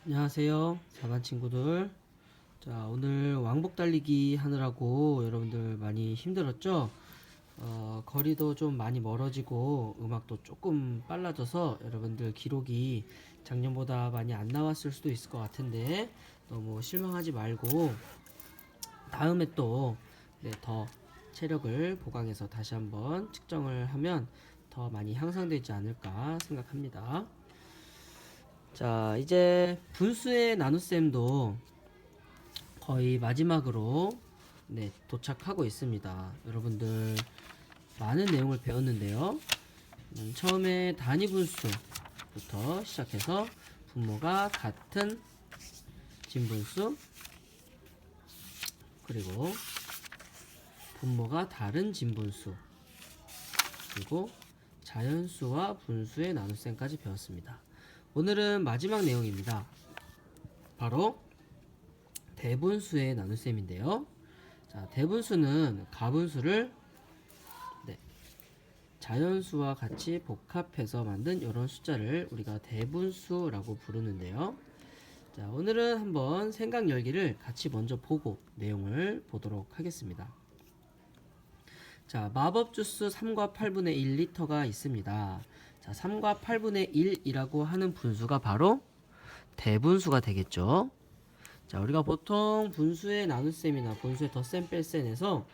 안녕하세요. 4반 친구들. 자, 오늘 왕복 달리기 하느라고 여러분들 많이 힘들었죠? 거리도 좀 많이 멀어지고 음악도 조금 빨라져서 여러분들 기록이 작년보다 많이 안 나왔을 수도 있을 것 같은데 너무 실망하지 말고 다음에 또 더 체력을 보강해서 다시 한번 측정을 하면 더 많이 향상되지 않을까 생각합니다. 자, 이제 분수의 나눗셈도 거의 마지막으로 도착하고 있습니다. 여러분들 많은 내용을 배웠는데요. 처음에 단위 분수부터 시작해서 분모가 같은 진분수, 그리고 분모가 다른 진분수, 그리고 자연수와 분수의 나눗셈까지 배웠습니다. 오늘은 마지막 내용입니다. 바로 대분수의 나눗셈인데요. 자, 대분수는 가분수를 자연수와 같이 복합해서 만든 이런 숫자를 우리가 대분수라고 부르는데요. 자, 오늘은 한번 생각 열기를 같이 먼저 보고 내용을 보도록 하겠습니다. 자, 마법 주스 3과 8분의 1리터가 있습니다. 자, 3과 8분의 1이라고 하는 분수가 바로 대분수가 되겠죠. 자, 우리가 보통 분수의 나눗셈이나 분수의 덧셈 뺄셈에서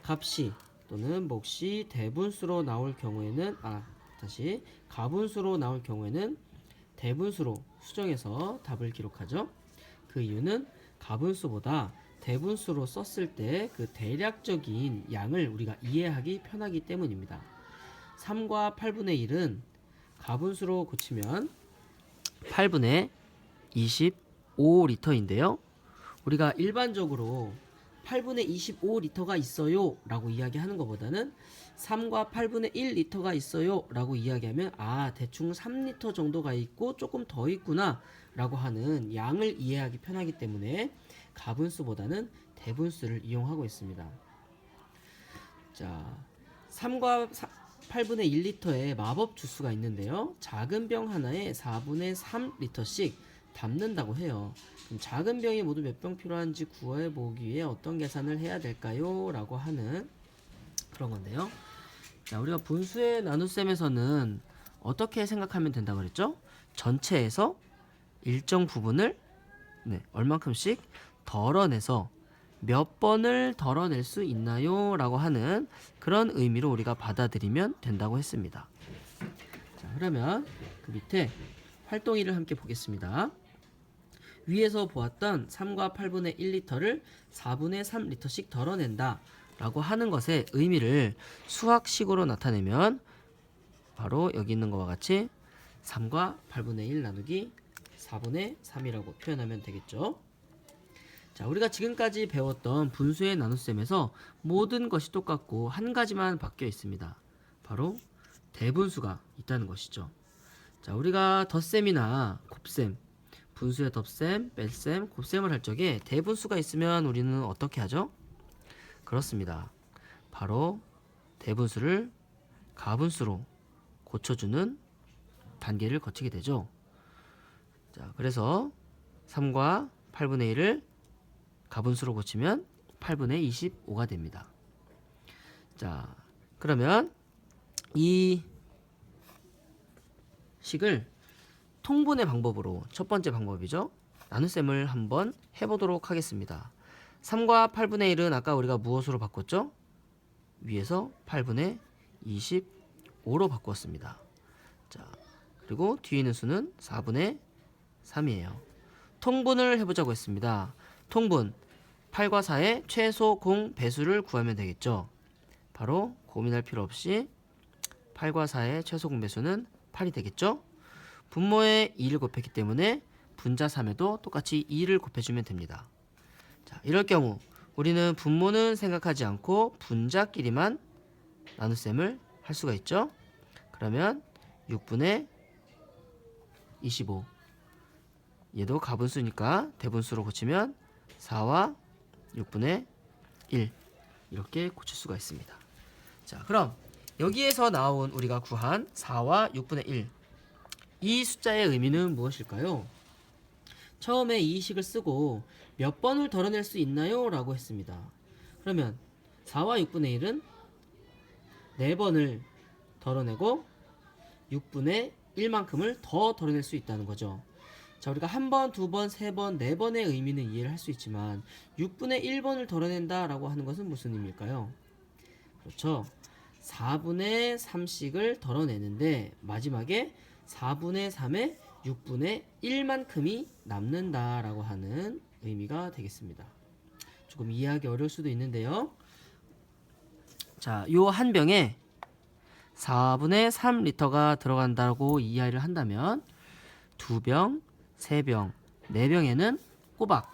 값이 또는 몫이 대분수로 나올 경우에는 가분수로 나올 경우에는 대분수로 수정해서 답을 기록하죠. 그 이유는 가분수보다 대분수로 썼을 때 그 대략적인 양을 우리가 이해하기 편하기 때문입니다. 3과 8분의 1은 가분수로 고치면 8분의 25리터인데요. 우리가 일반적으로 8분의 25리터가 있어요 라고 이야기하는 것보다는 3과 8분의 1리터가 있어요 라고 이야기하면 대충 3리터 정도가 있고 조금 더 있구나 라고 하는 양을 이해하기 편하기 때문에 가분수보다는 대분수를 이용하고 있습니다. 자, 3과 8분의 1리터의 마법 주스가 있는데요. 작은 병 하나에 4분의 3리터씩 담는다고 해요. 그럼 작은 병이 모두 몇 병 필요한지 구해 보기 위해 어떤 계산을 해야 될까요? 라고 하는 그런 건데요. 자, 우리가 분수의 나눗셈에서는 어떻게 생각하면 된다고 그랬죠? 전체에서 일정 부분을 얼만큼씩 덜어내서 몇 번을 덜어낼 수 있나요? 라고 하는 그런 의미로 우리가 받아들이면 된다고 했습니다. 자, 그러면 그 밑에 활동 1을 함께 보겠습니다. 위에서 보았던 3과 8분의 1리터를 4분의 3리터씩 덜어낸다 라고 하는 것의 의미를 수학식으로 나타내면 바로 여기 있는 것과 같이 3과 8분의 1 나누기 4분의 3이라고 표현하면 되겠죠. 자, 우리가 지금까지 배웠던 분수의 나눗셈에서 모든 것이 똑같고 한 가지만 바뀌어 있습니다. 바로 대분수가 있다는 것이죠. 자, 우리가 덧셈이나 곱셈, 분수의 덧셈, 뺄셈, 곱셈을 할 적에 대분수가 있으면 우리는 어떻게 하죠? 그렇습니다. 바로 대분수를 가분수로 고쳐주는 단계를 거치게 되죠. 자, 그래서 3과 8분의 1을 가분수로 고치면 8분의 25가 됩니다. 자, 그러면 이 식을 통분의 방법으로 첫 번째 방법이죠. 나눗셈을 한번 해보도록 하겠습니다. 3과 8분의 1은 아까 우리가 무엇으로 바꿨죠? 위에서 8분의 25로 바꾸었습니다. 자, 그리고 뒤에 있는 수는 4분의 3이에요. 통분을 해보자고 했습니다. 통분 8과 4의 최소 공 배수를 구하면 되겠죠. 바로 고민할 필요 없이 8과 4의 최소 공 배수는 8이 되겠죠. 분모에 2를 곱했기 때문에 분자 3에도 똑같이 2를 곱해주면 됩니다. 자, 이럴 경우 우리는 분모는 생각하지 않고 분자끼리만 나눗셈을 할 수가 있죠. 그러면 6분의 25 얘도 가분수니까 대분수로 고치면 4와 6분의 1 이렇게 고칠 수가 있습니다. 자, 그럼 여기에서 나온 우리가 구한 4와 6분의 1 이 숫자의 의미는 무엇일까요? 처음에 이 식을 쓰고 몇 번을 덜어낼 수 있나요? 라고 했습니다. 그러면 4와 6분의 1은 4번을 덜어내고 6분의 1만큼을 더 덜어낼 수 있다는 거죠. 자, 우리가 한 번, 두 번, 세 번, 네 번의 의미는 이해를 할 수 있지만 6분의 1번을 덜어낸다 라고 하는 것은 무슨 의미일까요? 그렇죠. 4분의 3씩을 덜어내는데 마지막에 4분의 3의 6분의 1만큼이 남는다 라고 하는 의미가 되겠습니다. 조금 이해하기 어려울 수도 있는데요. 자, 요 한 병에 4분의 3리터가 들어간다고 이해를 한다면 2병, 3병, 4병에는 꼬박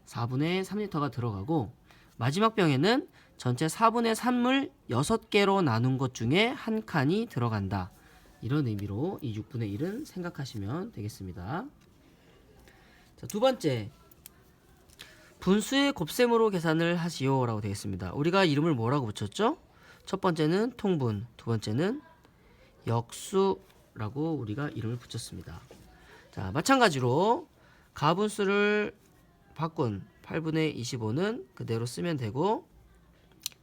4분의 3리터가 들어가고 마지막 병에는 전체 4분의 3을 6개로 나눈 것 중에 한 칸이 들어간다. 이런 의미로 이 6분의 1은 생각하시면 되겠습니다. 자, 두 번째, 분수의 곱셈으로 계산을 하시오 라고 되겠습니다. 우리가 이름을 뭐라고 붙였죠? 첫 번째는 통분, 두 번째는 역수라고 우리가 이름을 붙였습니다. 자, 마찬가지로 가분수를 바꾼 8분의 25는 그대로 쓰면 되고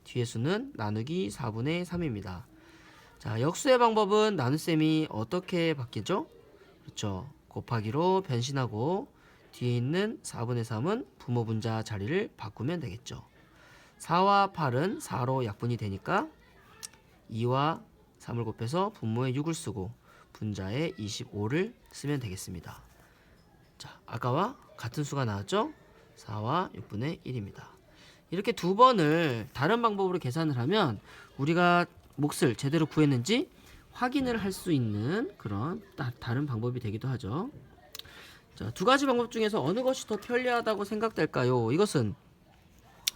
뒤에 수는 나누기 4분의 3입니다. 자, 역수의 방법은 나눗셈이 어떻게 바뀌죠? 그렇죠. 곱하기로 변신하고 뒤에 있는 4분의 3은 부모 분자 자리를 바꾸면 되겠죠. 4와 8은 4로 약분이 되니까 2와 3을 곱해서 분모에 6을 쓰고 분자에 25를 쓰면 되겠습니다. 자, 아까와 같은 수가 나왔죠? 4와 6분의 1입니다. 이렇게 두 번을 다른 방법으로 계산을 하면 우리가 몫을 제대로 구했는지 확인을 할 수 있는 그런 다른 방법이 되기도 하죠. 자, 두 가지 방법 중에서 어느 것이 더 편리하다고 생각될까요? 이것은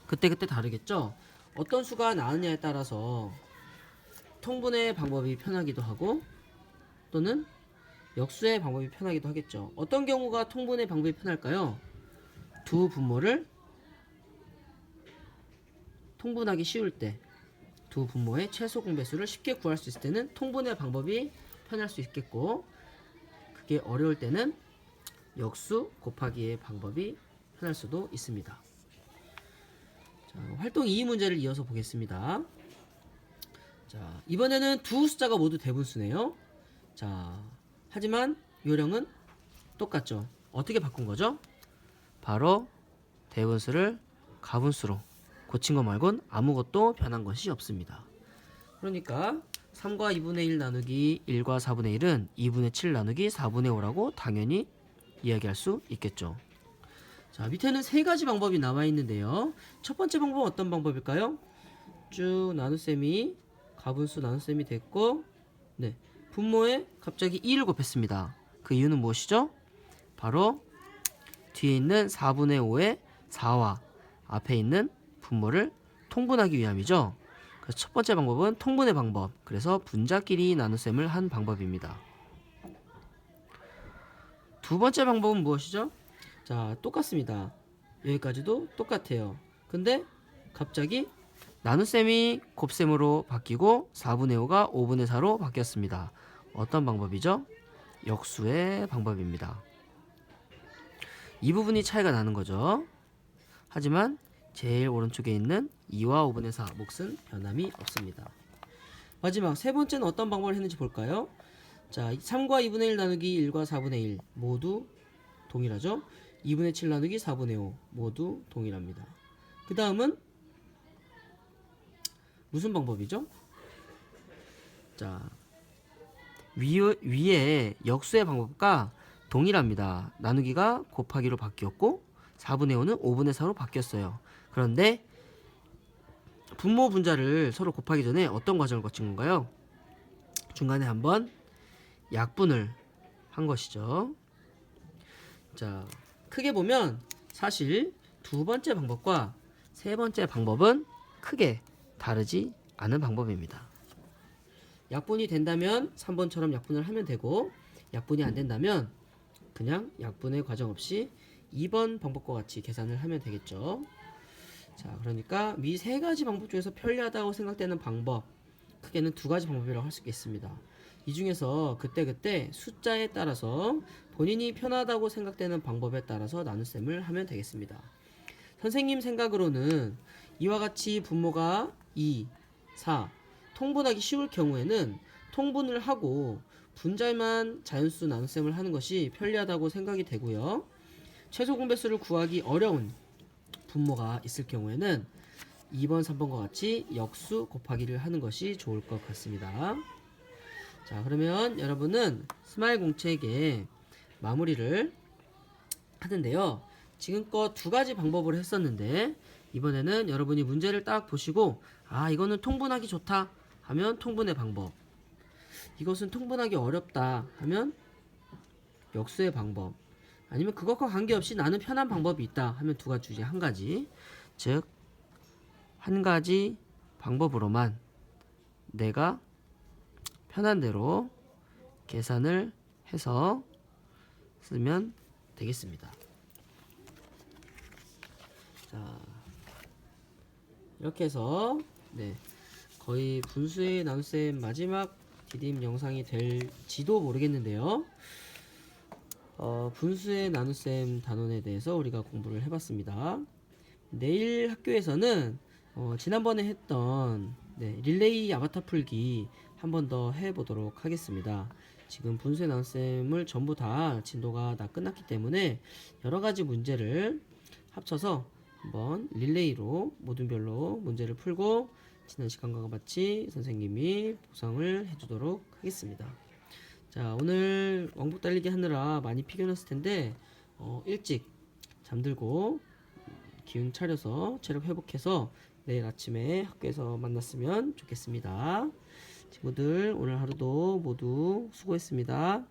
그때그때 다르겠죠? 어떤 수가 나느냐에 따라서 통분의 방법이 편하기도 하고 또는 역수의 방법이 편하기도 하겠죠. 어떤 경우가 통분의 방법이 편할까요? 두 분모를 통분하기 쉬울 때, 두 분모의 최소 공배수를 쉽게 구할 수 있을 때는 통분의 방법이 편할 수 있겠고, 그게 어려울 때는 역수 곱하기의 방법이 편할 수도 있습니다. 자, 활동 2 문제를 이어서 보겠습니다. 자, 이번에는 두 숫자가 모두 대분수네요. 자, 하지만 요령은 똑같죠. 어떻게 바꾼 거죠? 바로 대분수를 가분수로 고친 거 말곤 아무것도 변한 것이 없습니다. 그러니까 3과 2분의 1 나누기 1과 4분의 1은 2분의 7 나누기 4분의 5라고 당연히 이야기할 수 있겠죠. 자, 밑에는 세 가지 방법이 나와 있는데요. 첫 번째 방법은 어떤 방법일까요? 쭉 나눗셈이 가분수 나눗셈이 됐고, 네, 분모에 갑자기 2를 곱했습니다. 그 이유는 무엇이죠? 바로 뒤에 있는 4분의 5의 4와 앞에 있는 분모를 통분하기 위함이죠. 그래서 첫 번째 방법은 통분의 방법, 그래서 분자끼리 나눗셈을 한 방법입니다. 두 번째 방법은 무엇이죠? 자, 똑같습니다. 여기까지도 똑같아요. 근데 갑자기 나눗셈이 곱셈으로 바뀌고 4분의 5가 5분의 4로 바뀌었습니다. 어떤 방법이죠? 역수의 방법입니다. 이 부분이 차이가 나는 거죠. 하지만 제일 오른쪽에 있는 2와 5분의 4 몫은 변함이 없습니다. 마지막 세 번째는 어떤 방법을 했는지 볼까요? 자, 3과 2분의 1 나누기 1과 4분의 1 모두 동일하죠. 2분의 7 나누기 4분의 5 모두 동일합니다. 그 다음은 무슨 방법이죠? 자, 위에 역수의 방법과 동일합니다. 나누기가 곱하기로 바뀌었고 4분의 5는 5분의 4로 바뀌었어요. 그런데 분모 분자를 서로 곱하기 전에 어떤 과정을 거친 건가요? 중간에 한번 약분을 한 것이죠. 자, 크게 보면 사실 두 번째 방법과 세 번째 방법은 크게 다르지 않은 방법입니다. 약분이 된다면 3번처럼 약분을 하면 되고, 약분이 안 된다면 그냥 약분의 과정 없이 2번 방법과 같이 계산을 하면 되겠죠. 자, 그러니까 위 세 가지 방법 중에서 편리하다고 생각되는 방법, 크게는 두 가지 방법이라고 할 수 있겠습니다. 이 중에서 그때그때 숫자에 따라서 본인이 편하다고 생각되는 방법에 따라서 나눗셈을 하면 되겠습니다. 선생님 생각으로는 이와 같이 분모가 2, 4, 통분하기 쉬울 경우에는 통분을 하고 분자만 자연수 나눗셈을 하는 것이 편리하다고 생각이 되고요. 최소 공배수를 구하기 어려운 분모가 있을 경우에는 2번, 3번과 같이 역수 곱하기를 하는 것이 좋을 것 같습니다. 자, 그러면 여러분은 스마일 공책의 마무리를 하는데요. 지금껏 두 가지 방법을 했었는데 이번에는 여러분이 문제를 딱 보시고 아, 이거는 통분하기 좋다 하면 통분의 방법, 이것은 통분하기 어렵다 하면 역수의 방법, 아니면 그것과 관계없이 나는 편한 방법이 있다 하면 두 가지 중에 한 가지, 즉 한 가지 방법으로만 내가 편한 대로 계산을 해서 쓰면 되겠습니다. 자, 이렇게 해서 거의 분수의 나눗셈 마지막 디딤 영상이 될지도 모르겠는데요. 분수의 나눗셈 단원에 대해서 우리가 공부를 해봤습니다. 내일 학교에서는 지난번에 했던 릴레이 아바타 풀기 한 번 더 해보도록 하겠습니다. 지금 분수의 나눗셈을 전부 다 진도가 다 끝났기 때문에 여러가지 문제를 합쳐서 한번 릴레이로 모든별로 문제를 풀고 지난 시간과 같이 선생님이 보상을 해주도록 하겠습니다. 자, 오늘 왕복 달리기 하느라 많이 피곤했을 텐데 일찍 잠들고 기운 차려서 체력 회복해서 내일 아침에 학교에서 만났으면 좋겠습니다. 친구들 오늘 하루도 모두 수고했습니다.